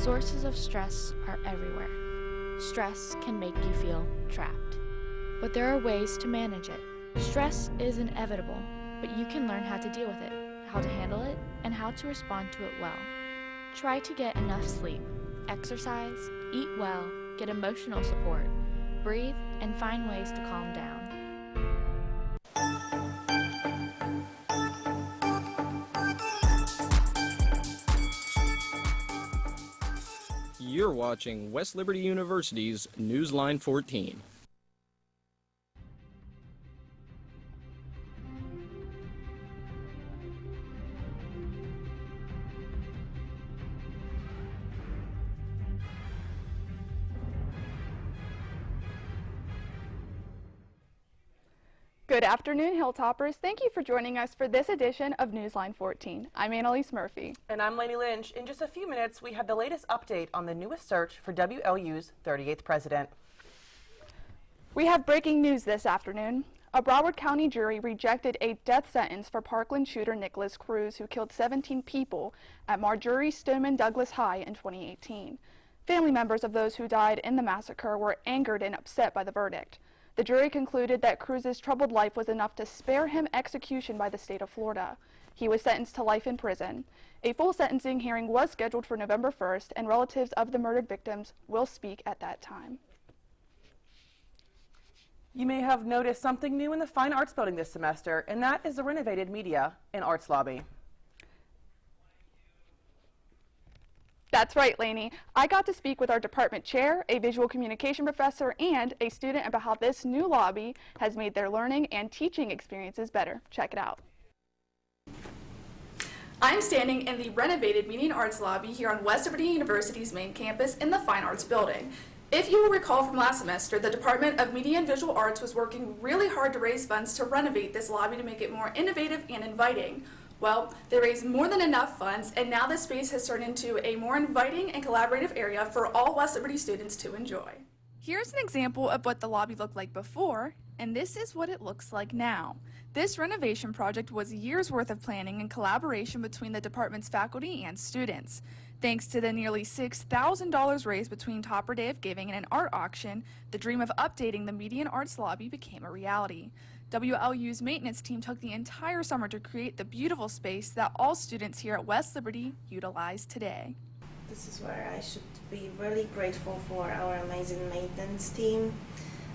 Sources of stress are everywhere. Stress can make you feel trapped, but there are ways to manage it. Stress is inevitable, but you can learn how to deal with it, how to handle it, and how to respond to it well. Try to get enough sleep, exercise, eat well, get emotional support, breathe, and find ways to calm down. You're watching West Liberty University's Newsline 14. Good afternoon, Hilltoppers. Thank you for joining us for this edition of Newsline 14. I'm Annalise Murphy. And I'm Lainey Lynch. In just a few minutes, we have the latest update on the newest search for WLU's 38th president. We have breaking news this afternoon. A Broward County jury rejected a death sentence for Parkland shooter Nicholas Cruz, who killed 17 people at Marjorie Stoneman Douglas High in 2018. Family members of those who died in the massacre were angered and upset by the verdict. The jury concluded that Cruz's troubled life was enough to spare him execution by the state of Florida. He was sentenced to life in prison. A full sentencing hearing was scheduled for November 1st, and relatives of the murdered victims will speak at that time. You may have noticed something new in the Fine Arts Building this semester, and that is the renovated Media and Arts Lobby. That's right, Lainey. I got to speak with our department chair, a visual communication professor, and a student about how this new lobby has made their learning and teaching experiences better. Check it out. I'm standing in the renovated Media and Arts Lobby here on West Liberty University's main campus in the Fine Arts Building. If you will recall from last semester, the Department of Media and Visual Arts was working really hard to raise funds to renovate this lobby to make it more innovative and inviting. Well, they raised more than enough funds, and now this space has turned into a more inviting and collaborative area for all West Liberty students to enjoy. Here's an example of what the lobby looked like before, and this is what it looks like now. This renovation project was years' worth of planning and collaboration between the department's faculty and students. Thanks to the nearly $6,000 raised between Topper Day of Giving and an art auction, the dream of updating the Media and Arts Lobby became a reality. WLU's maintenance team took the entire summer to create the beautiful space that all students here at West Liberty utilize today. This is where I should be really grateful for our amazing maintenance team,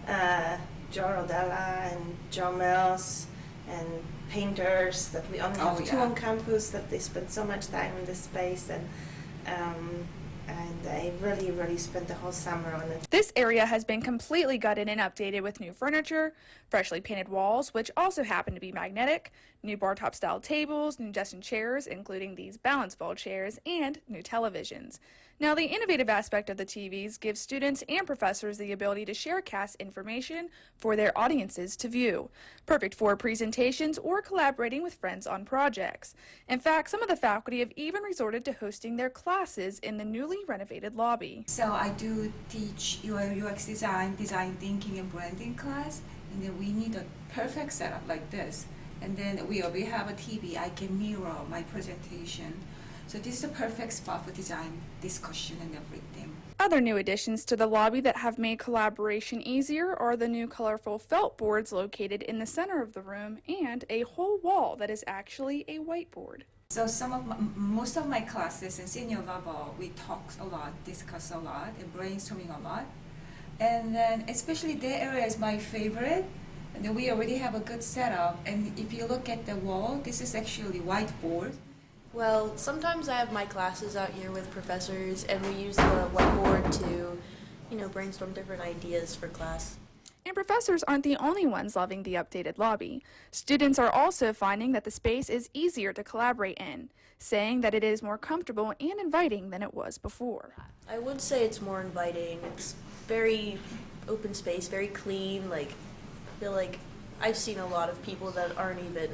Joe Rodella and Joe Mills, and painters that we only have two on campus, that they spend so much time in this space, and I really spent the whole summer on it. This area has been completely gutted and updated with new furniture, freshly painted walls, which also happen to be magnetic, new bar top style tables, new desks and chairs, including these balance ball chairs, and new televisions. Now, the innovative aspect of the TVs gives students and professors the ability to share cast information for their audiences to view, perfect for presentations or collaborating with friends on projects. In fact, some of the faculty have even resorted to hosting their classes in the newly renovated lobby. So I do teach UI UX design, design thinking, and branding class, and then we need a perfect setup like this. And then we have a TV. I can mirror my presentation. So this is the perfect spot for design discussion and everything. Other new additions to the lobby that have made collaboration easier are the new colorful felt boards located in the center of the room and a whole wall that is actually a whiteboard. So most of my classes in senior level, we talk a lot, discuss a lot, and brainstorming a lot. And then especially that area is my favorite. And then we already have a good setup. And if you look at the wall, this is actually whiteboard. Well, sometimes I have my classes out here with professors, and we use the whiteboard to, brainstorm different ideas for class. And professors aren't the only ones loving the updated lobby. Students are also finding that the space is easier to collaborate in, saying that it is more comfortable and inviting than it was before. I would say it's more inviting. It's very open space, very clean. I feel like I've seen a lot of people that aren't even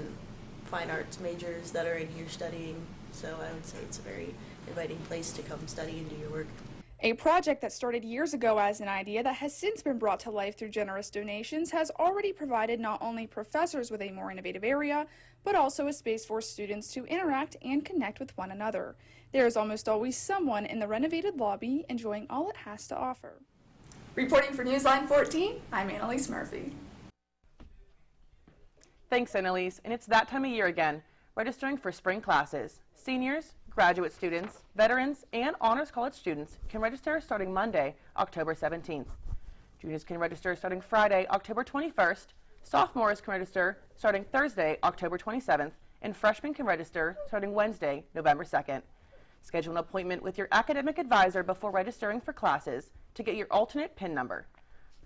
fine arts majors that are in here studying, so I would say it's a very inviting place to come study and do your work. A project that started years ago as an idea that has since been brought to life through generous donations has already provided not only professors with a more innovative area, but also a space for students to interact and connect with one another. There is almost always someone in the renovated lobby enjoying all it has to offer. Reporting for Newsline 14, I'm Annalise Murphy. Thanks, Annalise. And it's that time of year again, registering for spring classes. Seniors, graduate students, veterans, and honors college students can register starting Monday, October 17th. Juniors can register starting Friday, October 21st. Sophomores can register starting Thursday, October 27th, and freshmen can register starting Wednesday, November 2nd. Schedule an appointment with your academic advisor before registering for classes to get your alternate PIN number.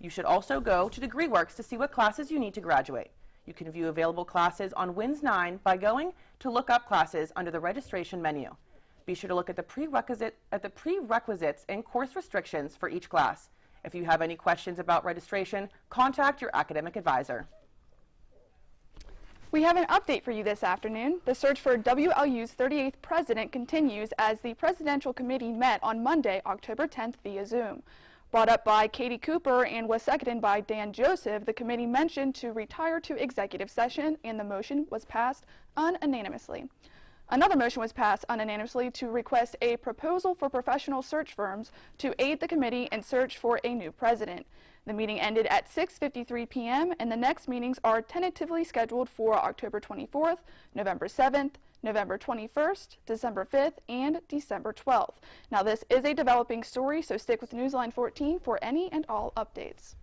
You should also go to DegreeWorks to see what classes you need to graduate. You can view available classes on Wins 9 by going to Look Up Classes under the registration menu. Be sure to look at the prerequisites and course restrictions for each class. If you have any questions about registration, contact your academic advisor. We have an update for you this afternoon. The search for WLU's 38th president continues as the Presidential Committee met on Monday, October 10th via Zoom. Brought up by Katie Cooper and was seconded by Dan Joseph, the committee mentioned to retire to executive session, and the motion was passed unanimously. Another motion was passed unanimously to request a proposal for professional search firms to aid the committee in search for a new president. The meeting ended at 6:53 p.m. and the next meetings are tentatively scheduled for October 24th, November 7th, November 21st, December 5th, and December 12th. Now this is a developing story, so stick with Newsline 14 for any and all updates.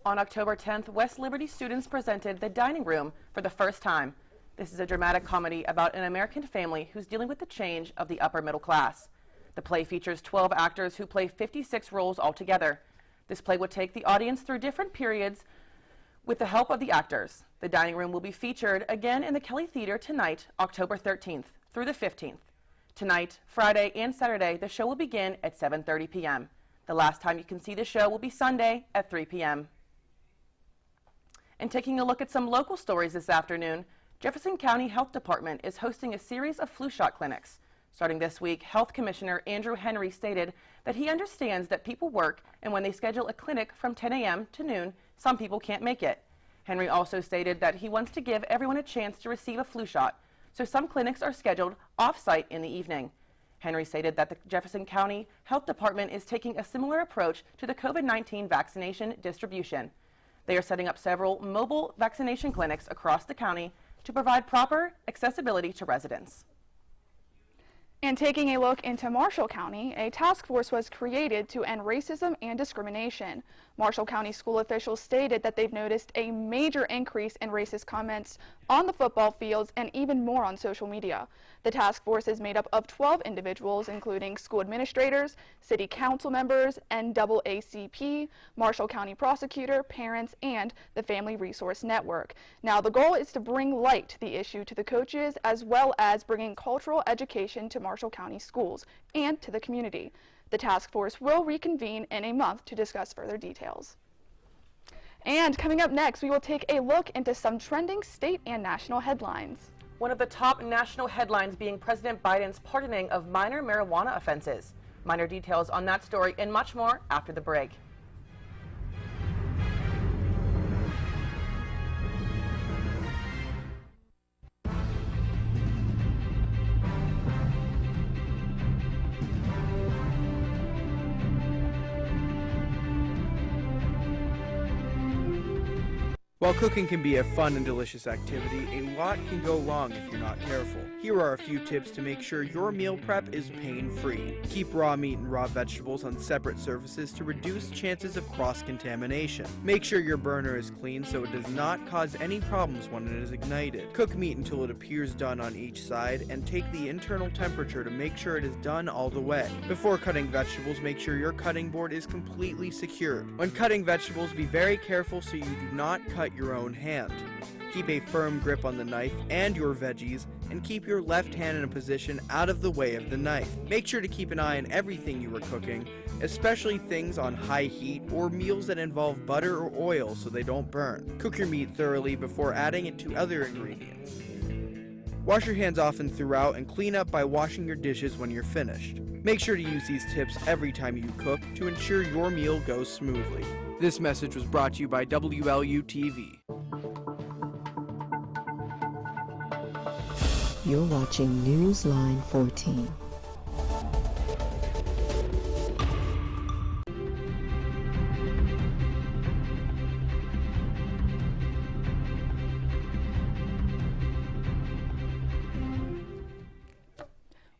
On October 10th, West Liberty students presented The Dining Room for the first time. This is a dramatic comedy about an American family who's dealing with the change of the upper middle class. The play features 12 actors who play 56 roles altogether. This play will take the audience through different periods with the help of the actors. The Dining Room will be featured again in the Kelly Theater tonight, October 13th through the 15th. Tonight, Friday, and Saturday, the show will begin at 7:30 p.m. The last time you can see the show will be Sunday at 3 p.m. And taking a look at some local stories this afternoon, Jefferson County Health Department is hosting a series of flu shot clinics. Starting this week, Health Commissioner Andrew Henry stated that he understands that people work, and when they schedule a clinic from 10 a.m. to noon, some people can't make it. Henry also stated that he wants to give everyone a chance to receive a flu shot, so some clinics are scheduled off-site in the evening. Henry stated that the Jefferson County Health Department is taking a similar approach to the COVID-19 vaccination distribution. They are setting up several mobile vaccination clinics across the county to provide proper accessibility to residents. And taking a look into Marshall County, a task force was created to end racism and discrimination. Marshall County school officials stated that they've noticed a major increase in racist comments on the football fields and even more on social media. The task force is made up of 12 individuals, including school administrators, city council members, NAACP, Marshall County prosecutor, parents, and the Family Resource Network. Now, the goal is to bring light to the issue to the coaches, as well as bringing cultural education to Marshall County schools and to the community. The task force will reconvene in a month to discuss further details. And coming up next, we will take a look into some trending state and national headlines. One of the top national headlines being President Biden's pardoning of minor marijuana offenses. Minor details on that story and much more after the break. While cooking can be a fun and delicious activity, a lot can go wrong if you're not careful. Here are a few tips to make sure your meal prep is pain-free. Keep raw meat and raw vegetables on separate surfaces to reduce chances of cross-contamination. Make sure your burner is clean so it does not cause any problems when it is ignited. Cook meat until it appears done on each side and take the internal temperature to make sure it is done all the way. Before cutting vegetables, make sure your cutting board is completely secured. When cutting vegetables, be very careful so you do not cut your own hand. Keep a firm grip on the knife and your veggies, and keep your left hand in a position out of the way of the knife. Make sure to keep an eye on everything you are cooking, especially things on high heat or meals that involve butter or oil so they don't burn. Cook your meat thoroughly before adding it to other ingredients. Wash your hands often throughout and clean up by washing your dishes when you're finished. Make sure to use these tips every time you cook to ensure your meal goes smoothly. This message was brought to you by WLU-TV. You're watching Newsline 14.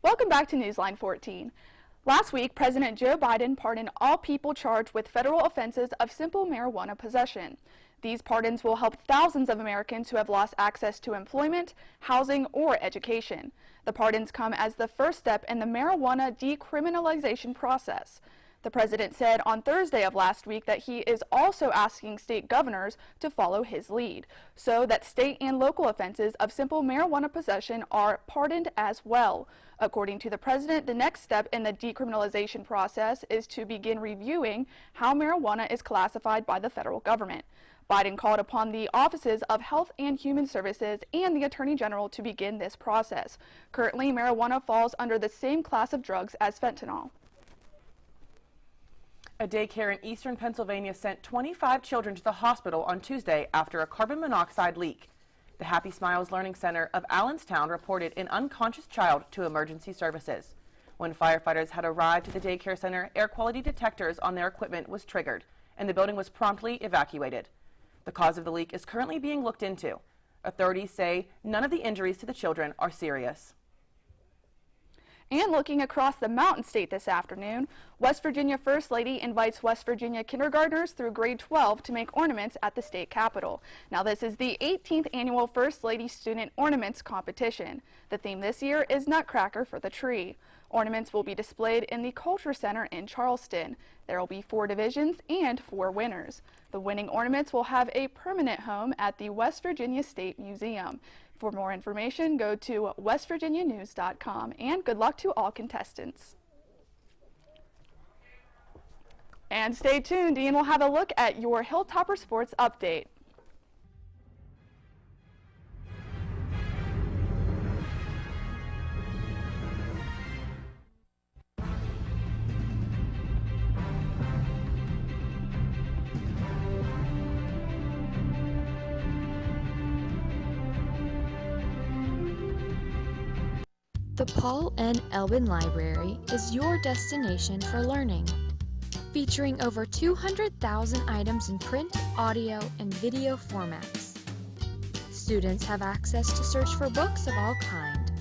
Welcome back to Newsline 14. Last week, President Joe Biden pardoned all people charged with federal offenses of simple marijuana possession. These pardons will help thousands of Americans who have lost access to employment, housing, or education. The pardons come as the first step in the marijuana decriminalization process. The president said on Thursday of last week that he is also asking state governors to follow his lead, so that state and local offenses of simple marijuana possession are pardoned as well. According to the president, the next step in the decriminalization process is to begin reviewing how marijuana is classified by the federal government. Biden called upon the offices of Health and Human Services and the Attorney General to begin this process. Currently, marijuana falls under the same class of drugs as fentanyl. A daycare in eastern Pennsylvania sent 25 children to the hospital on Tuesday after a carbon monoxide leak. The Happy Smiles Learning Center of Allenstown reported an unconscious child to emergency services. When firefighters had arrived at the daycare center, air quality detectors on their equipment was triggered, and the building was promptly evacuated. The cause of the leak is currently being looked into. Authorities say none of the injuries to the children are serious. And looking across the Mountain State this afternoon, West Virginia First Lady invites West Virginia kindergartners through grade 12 to make ornaments at the state capitol. Now, this is the 18th annual First Lady Student Ornaments Competition. The theme this year is Nutcracker for the Tree. Ornaments will be displayed in the Culture Center in Charleston. There will be 4 divisions and 4 winners. The winning ornaments will have a permanent home at the West Virginia State Museum. For more information, go to westvirginianews.com, and good luck to all contestants. And stay tuned, Ian will have a look at your Hilltopper Sports Update. The Paul N. Elbin Library is your destination for learning. Featuring over 200,000 items in print, audio, and video formats. Students have access to search for books of all kinds.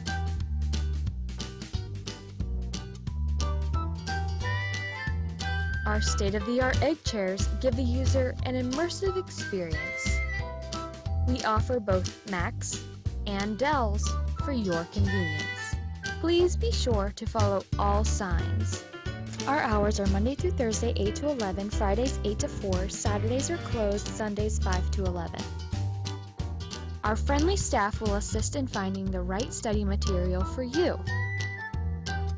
Our state-of-the-art egg chairs give the user an immersive experience. We offer both Macs and Dells for your convenience. Please be sure to follow all signs. Our hours are Monday through Thursday 8 to 11, Fridays 8 to 4, Saturdays are closed, Sundays 5 to 11. Our friendly staff will assist in finding the right study material for you,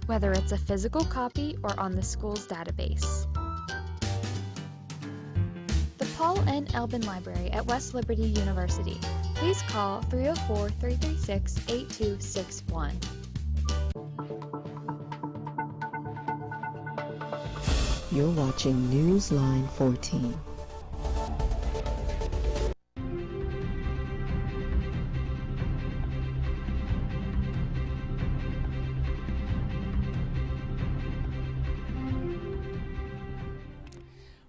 whether it's a physical copy or on the school's database. The Paul N. Elbin Library at West Liberty University. Please call 304-336-8261. You're watching Newsline 14.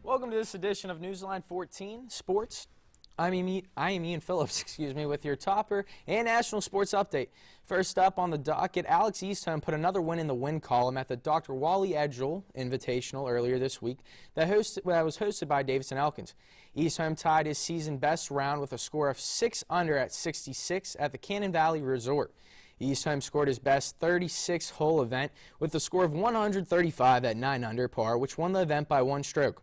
Welcome to this edition of Newsline 14 Sports. I am Ian Phillips, with your topper and national sports update. First up on the docket, Alex Eastham put another win in the win column at the Dr. Wally Edgell Invitational earlier this week that was hosted by Davidson Elkins. Eastham tied his season best round with a score of 6 under at 66 at the Cannon Valley Resort. Eastham scored his best 36-hole event with a score of 135 at 9 under par, which won the event by 1 stroke.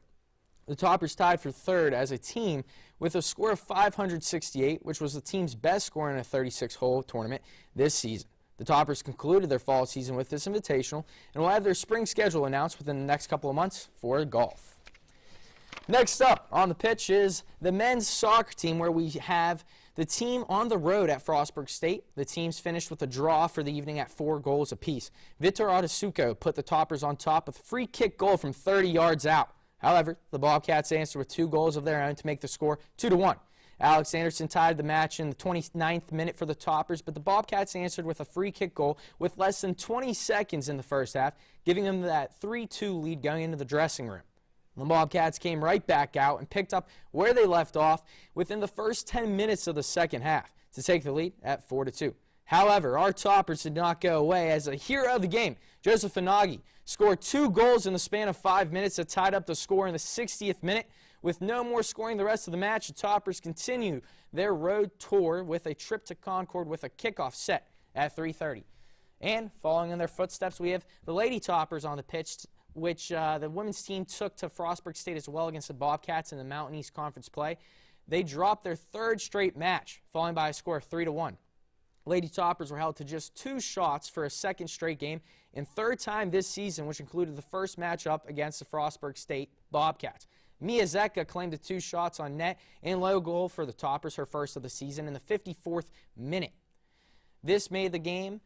The Toppers tied for third as a team with a score of 568, which was the team's best score in a 36-hole tournament this season. The Toppers concluded their fall season with this invitational and will have their spring schedule announced within the next couple of months for golf. Next up on the pitch is the men's soccer team, where we have the team on the road at Frostburg State. The teams finished with a draw for the evening at 4 goals apiece. Vitor Adasuco put the Toppers on top with a free kick goal from 30 yards out. However, the Bobcats answered with 2 goals of their own to make the score 2-1. Alex Anderson tied the match in the 29th minute for the Toppers, but the Bobcats answered with a free kick goal with less than 20 seconds in the first half, giving them that 3-2 lead going into the dressing room. The Bobcats came right back out and picked up where they left off within the first 10 minutes of the second half to take the lead at 4-2. However, our Toppers did not go away, as a hero of the game, Joseph Inagi, scored 2 goals in the span of 5 minutes that tied up the score in the 60th minute. With no more scoring the rest of the match, the Toppers continue their road tour with a trip to Concord with a kickoff set at 3:30. And following in their footsteps, we have the Lady Toppers on the pitch, which the women's team took to Frostburg State as well against the Bobcats in the Mountain East Conference play. They dropped their 3rd straight match, falling by a score of 3-1. Lady Toppers were held to just 2 shots for a 2nd straight game and 3rd time this season, which included the first matchup against the Frostburg State Bobcats. Mia Zecca claimed the 2 shots on net and low goal for the Toppers, her first of the season, in the 54th minute. This made the game,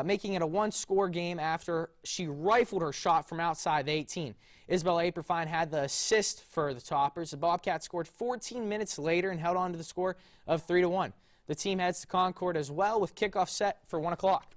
making it a 1-score game after she rifled her shot from outside the 18. Isabel Aperfine had the assist for the Toppers. The Bobcats scored 14 minutes later and held on to the score of 3-1. The team heads to Concord as well with kickoff set for 1 o'clock.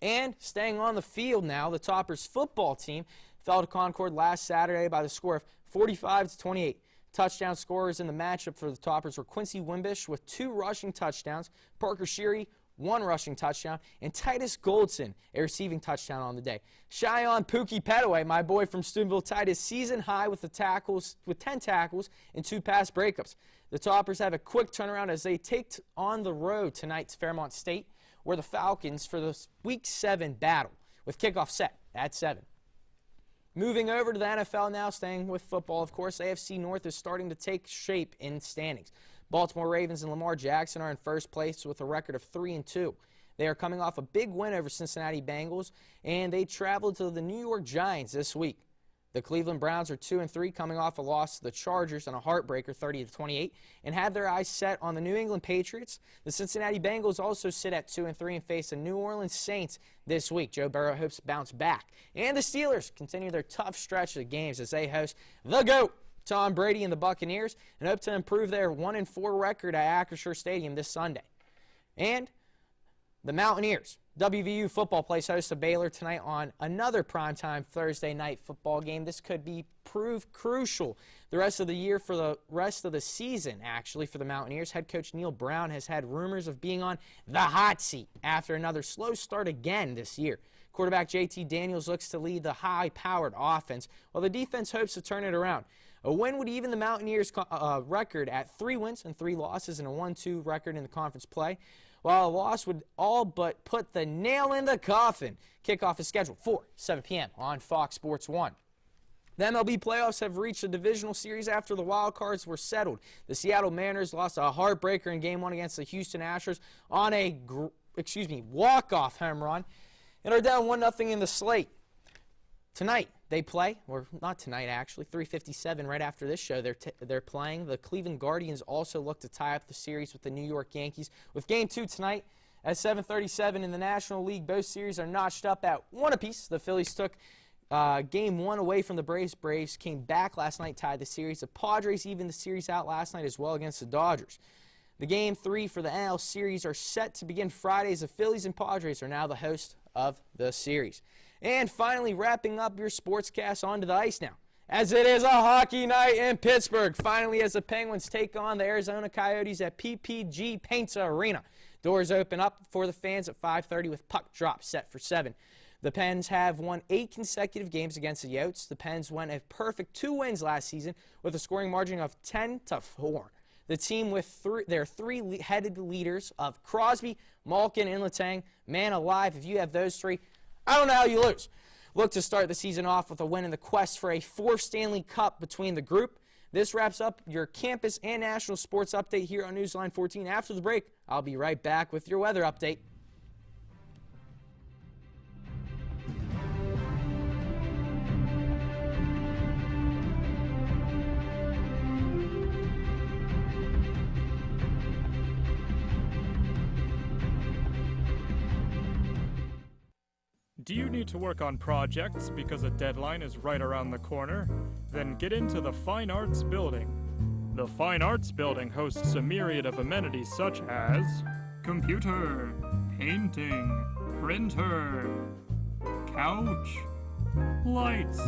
And staying on the field now, the Toppers football team fell to Concord last Saturday by the score of 45-28. Touchdown scorers in the matchup for the Toppers were Quincy Wimbish with 2 rushing touchdowns, Parker Sheary 1 rushing touchdown, and Titus Goldson a receiving touchdown on the day. Cheyenne Pookie Petaway, my boy from Steubenville, tied his season high with 10 tackles and 2 pass breakups. The Toppers have a quick turnaround as they take on the road tonight to Fairmont State, where the Falcons for the Week 7 battle, with kickoff set at 7. Moving over to the NFL now, staying with football, of course, AFC North is starting to take shape in standings. Baltimore Ravens and Lamar Jackson are in first place with a record of 3-2. They are coming off a big win over Cincinnati Bengals, and they traveled to the New York Giants this week. The Cleveland Browns are 2-3, coming off a loss to the Chargers on a heartbreaker 30-28, and have their eyes set on the New England Patriots. The Cincinnati Bengals also sit at 2-3 and face the New Orleans Saints this week. Joe Burrow hopes to bounce back. And the Steelers continue their tough stretch of games as they host the GOAT, Tom Brady and the Buccaneers, and hope to improve their 1-4 record at Acrisure Stadium this Sunday. And the Mountaineers. WVU football plays host to Baylor tonight on another primetime Thursday night football game. This could prove crucial the rest of the year for the rest of the season, actually, for the Mountaineers. Head coach Neil Brown has had rumors of being on the hot seat after another slow start again this year. Quarterback JT Daniels looks to lead the high-powered offense, while the defense hopes to turn it around. A win would even the Mountaineers' record at 3 wins and 3 losses and a 1-2 record in the conference play, while a loss would all but put the nail in the coffin. Kickoff is scheduled for 7 p.m. on Fox Sports 1. The MLB playoffs have reached a divisional series after the wild cards were settled. The Seattle Mariners lost a heartbreaker in Game 1 against the Houston Astros on a walk-off home run and are down 1-0 in the slate. Tonight, they play, or not tonight actually, 3:57 right after this show, they're playing. The Cleveland Guardians also look to tie up the series with the New York Yankees. With Game 2 tonight at 7:37 in the National League, both series are notched up at 1 apiece. The Phillies took Game 1 away from the Braves. Braves came back last night, tied the series. The Padres evened the series out last night as well against the Dodgers. The Game 3 for the NL series are set to begin Friday as the Phillies and Padres are now the host of the series. And finally, wrapping up your sportscast onto the ice now, as it is a hockey night in Pittsburgh. Finally, as the Penguins take on the Arizona Coyotes at PPG Paints Arena. Doors open up for the fans at 5:30 with puck drop set for 7. The Pens have won 8 consecutive games against the Yotes. The Pens won a perfect 2 wins last season with a scoring margin of 10-4. The team with their 3-headed leaders of Crosby, Malkin, and Letang. Man alive, if you have those 3, I don't know how you lose. Look to start the season off with a win in the quest for a 4th Stanley Cup between the group. This wraps up your campus and national sports update here on Newsline 14. After the break, I'll be right back with your weather update. Do you need to work on projects because a deadline is right around the corner? Then get into the Fine Arts Building. The Fine Arts Building hosts a myriad of amenities such as computer, painting, printer, couch, lights,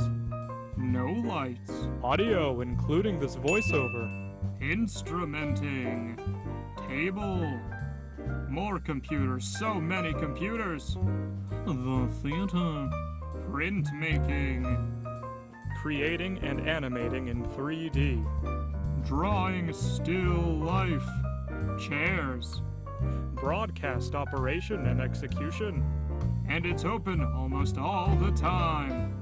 no lights, audio including this voiceover, instrumenting, table, more computers, so many computers, the theater, printmaking, creating and animating in 3D, drawing still life, chairs, broadcast operation and execution, and it's open almost all the time.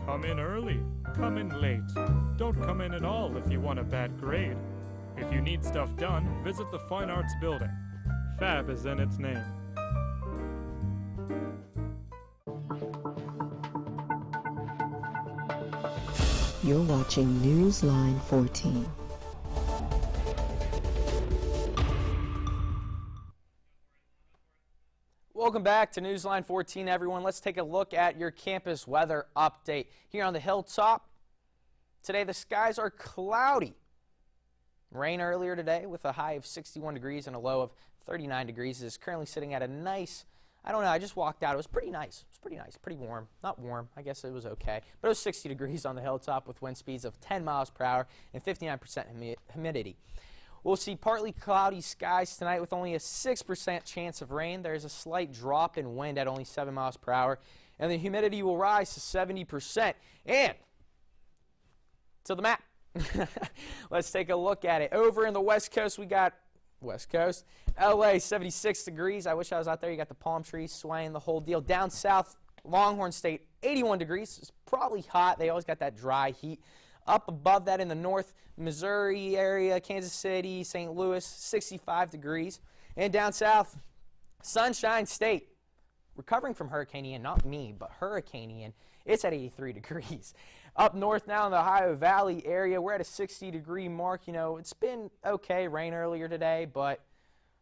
Come in early, come in late. Don't come in at all if you want a bad grade. If you need stuff done, visit the Fine Arts Building. Fab is in its name. You're watching Newsline 14. Welcome back to Newsline 14, everyone. Let's take a look at your campus weather update. Here on the hilltop, today the skies are cloudy. Rain earlier today with a high of 61 degrees and a low of 39 degrees. It is currently sitting at a nice, I don't know, I just walked out. It was pretty nice. It was pretty nice, pretty warm. Not warm, I guess it was okay. But it was 60 degrees on the hilltop with wind speeds of 10 miles per hour and 59% humidity. We'll see partly cloudy skies tonight with only a 6% chance of rain. There's a slight drop in wind at only 7 miles per hour, and the humidity will rise to 70%. And to the map. Let's take a look at it. Over in the West Coast, we got West Coast, LA, 76 degrees. I wish I was out there. You got the palm trees swaying, the whole deal. Down south, Longhorn State, 81 degrees. It's probably hot. They always got that dry heat. Up above that in the north, Missouri area, Kansas City, St. Louis, 65 degrees. And down south, Sunshine State, recovering from Hurricane Ian, not me, but Hurricane Ian, it's at 83 degrees. Up north now in the Ohio Valley area, we're at a 60-degree mark. You know, it's been okay, rain earlier today, but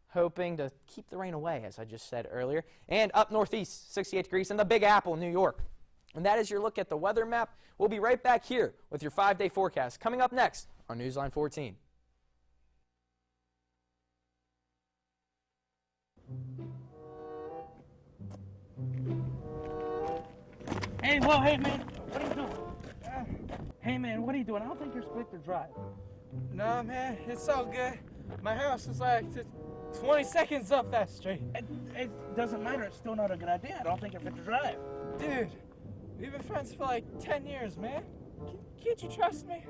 hoping to keep the rain away, as I just said earlier. And up northeast, 68 degrees in the Big Apple, New York. And that is your look at the weather map. We'll be right back here with your 5-day forecast coming up next on Newsline 14. Hey, man, what are you doing? Hey, man, what are you doing? I don't think you're split to drive. Nah, man, it's all good. My house is like just 20 seconds up that street. It doesn't matter. It's still not a good idea. I don't think you're fit to drive. Dude, we've been friends for like 10 years, man. Can't you trust me?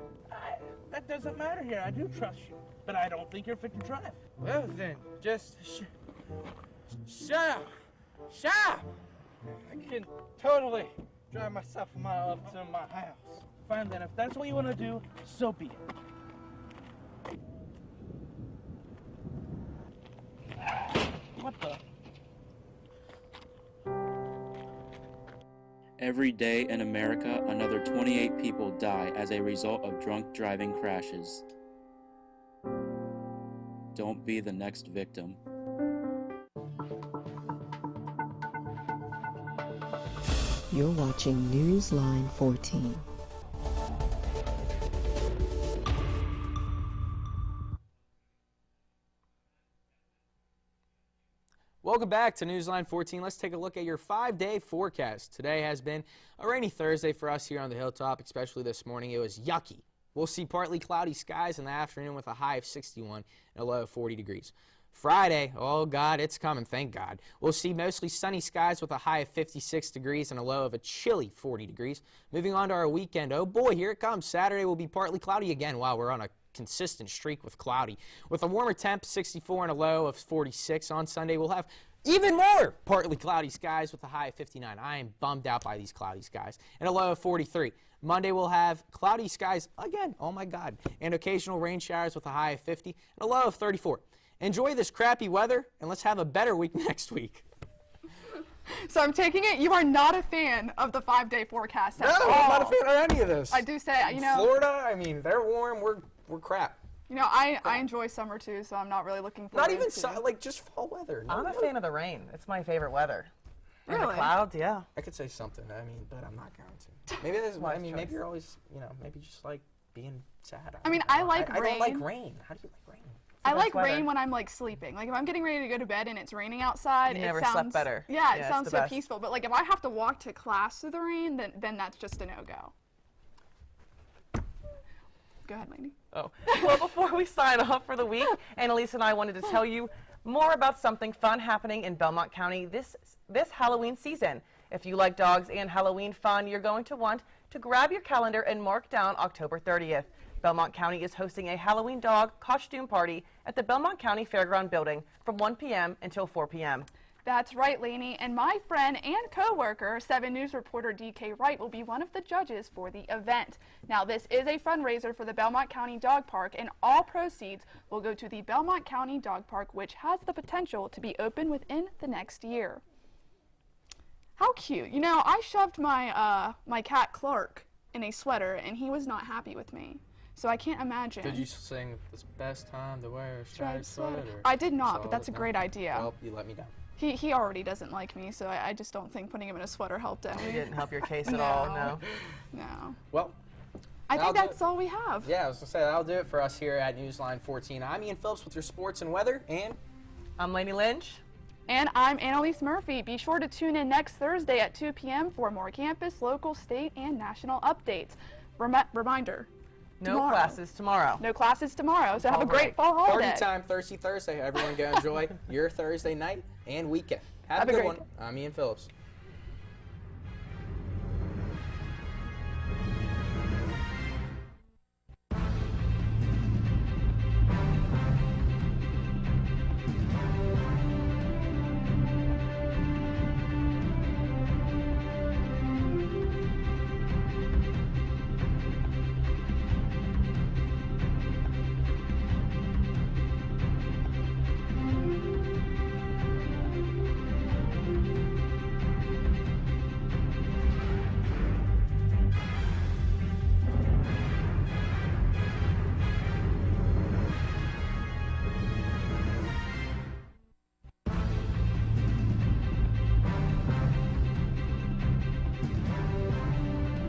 That doesn't matter here. I do trust you, but I don't think you're fit to drive. Well, then, just shut up. Shut up! I can totally drive myself a mile up to my house. Fine, then. If that's what you want to do, so be it. What the? Every day in America, another 28 people die as a result of drunk driving crashes. Don't be the next victim. You're watching Newsline 14. Welcome back to Newsline 14. Let's take a look at your 5-day forecast. Today has been a rainy Thursday for us here on the hilltop, especially this morning. It was yucky. We'll see partly cloudy skies in the afternoon with a high of 61 and a low of 40 degrees. Friday, oh God, it's coming, thank God. We'll see mostly sunny skies with a high of 56 degrees and a low of a chilly 40 degrees. Moving on to our weekend, oh boy, here it comes. Saturday will be partly cloudy again. Wow, we're on a consistent streak with cloudy. With a warmer temp, 64 and a low of 46. On Sunday, we'll have even more partly cloudy skies with a high of 59. I am bummed out by these cloudy skies. And a low of 43. Monday, we'll have cloudy skies again, oh my God, and occasional rain showers with a high of 50 and a low of 34. Enjoy this crappy weather, and let's have a better week next week. So I'm taking it you are not a fan of the 5-day forecast at all. No, I'm not a fan of any of this. I do say, you know. Florida, I mean, they're warm, we're crap. You know, I enjoy summer too, so I'm not really looking forward to it. Not even like just fall weather. I'm a fan of the rain. It's my favorite weather. And the Really? clouds, yeah. I could say something, I mean, but I'm not going to. Maybe that's why, I mean, maybe you're always, you know, maybe just like being sad. I mean, don't know. I like I don't like rain. rain. How do you like rain? I nice like weather. rain when I'm like sleeping. Like if I'm getting ready to go to bed and it's raining outside, You it never sounds slept better. Yeah, Yeah, it it's sounds the so best. peaceful. But like if I have to walk to class through the rain, then that's just a no-go. Go ahead, Lainey. Oh. Well, before we sign off for the week, Annalise and I wanted to tell you more about something fun happening in Belmont County this Halloween season. If you like dogs and Halloween fun, you're going to want to grab your calendar and mark down October 30th. Belmont County is hosting a Halloween dog costume party at the Belmont County Fairground building from 1 p.m. until 4 p.m. That's right, Lainey. And my friend and co-worker, 7 News reporter DK Wright, will be one of the judges for the event. Now, this is a fundraiser for the Belmont County Dog Park, and all proceeds will go to the Belmont County Dog Park, which has the potential to be open within the next year. How cute. You know, I shoved my my cat Clark in a sweater, and he was not happy with me. So I can't imagine. Did you sing "It's the best time to wear a striped Striped sweater"? I did not, but that's a great idea. Well, you let me down. He already doesn't like me, so I just don't think putting him in a sweater helped any. It didn't help your case at all, no. No. Well, I that'll think do that's all we have. Yeah, I was going to say, that'll do it for us here at Newsline 14. I'm Ian Phillips with your sports and weather, and I'm Lainey Lynch. And I'm Annalise Murphy. Be sure to tune in next Thursday at 2 p.m. for more campus, local, state, and national updates. Reminder. No classes tomorrow. No classes tomorrow, so have a All great right. fall holiday. Party time Thursday. Everyone go enjoy your Thursday night and weekend. Have a Have a good great one. I'm Ian Phillips.